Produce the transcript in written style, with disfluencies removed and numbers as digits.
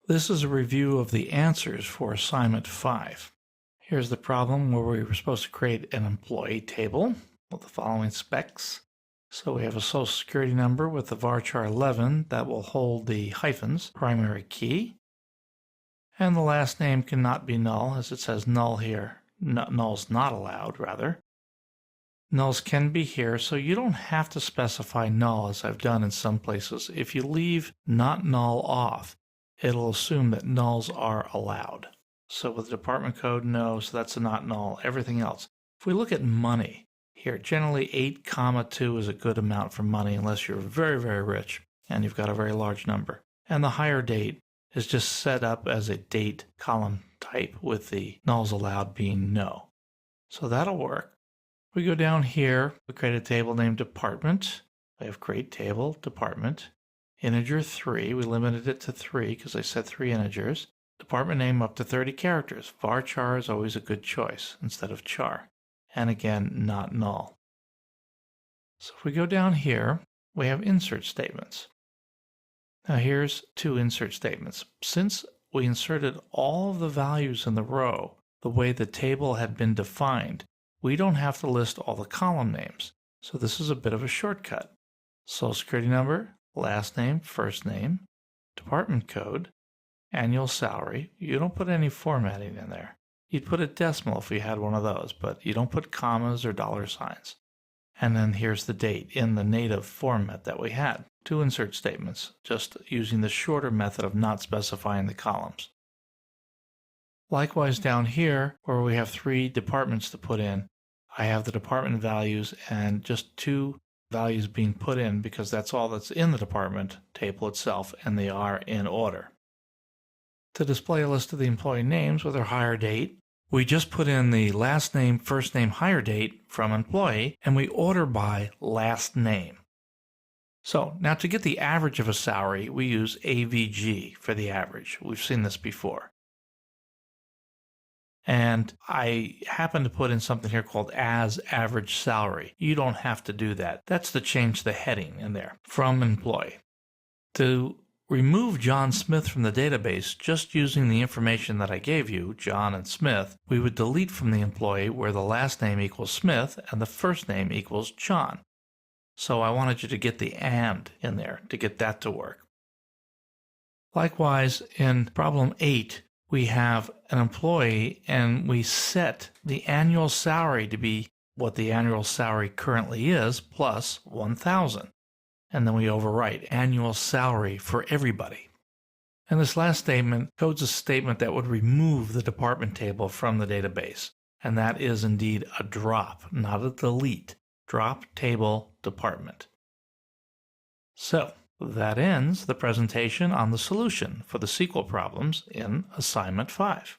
This is a review of the answers for assignment 5. Here's the problem where we were supposed to create an employee table with the following specs. So we have a social security number with the varchar 11 that will hold the hyphens, primary key. And the last name cannot be null, as it says null here. Null's not allowed, rather. Nulls can be here, so you don't have to specify null as I've done in some places. If you leave not null off, it'll assume that nulls are allowed. So with the department code, no, so that's a not null. Everything else. If we look at money, here, generally 8,2 is a good amount for money unless you're very, very rich and you've got a very large number. And the higher date is just set up as a date column type with the nulls allowed being no. So that'll work. We go down here, we create a table named department. We have create table, department. Integer 3, we limited it to 3 because I said 3 integers. Department name up to 30 characters. Varchar is always a good choice instead of char. And again, not null. So if we go down here, we have insert statements. Now here's 2 insert statements. Since we inserted all of the values in the row the way the table had been defined, we don't have to list all the column names. So this is a bit of a shortcut. Social security number, last name, first name, department code, annual salary. You don't put any formatting in there. You'd put a decimal if we had one of those, but you don't put commas or dollar signs. And then here's the date in the native format that we had. 2 insert statements, just using the shorter method of not specifying the columns. Likewise down here, where we have 3 departments to put in, I have the department values and just 2 values being put in because that's all that's in the department table itself, and they are in order. To display a list of the employee names with their hire date, we just put in the last name, first name, hire date from employee, and we order by last name. So now to get the average of a salary, we use AVG for the average. We've seen this before. And I happen to put in something here called as average salary. You don't have to do that. That's to change the heading in there from employee. To remove John Smith from the database, just using the information that I gave you, John and Smith, we would delete from the employee where the last name equals Smith and the first name equals John. So I wanted you to get the and in there to get that to work. Likewise, in problem 8, we have an employee and we set the annual salary to be what the annual salary currently is plus 1,000. And then we overwrite annual salary for everybody. And this last statement codes a statement that would remove the department table from the database. And that is indeed a drop, not a delete. Drop table department. So that ends the presentation on the solution for the SQL problems in Assignment 5.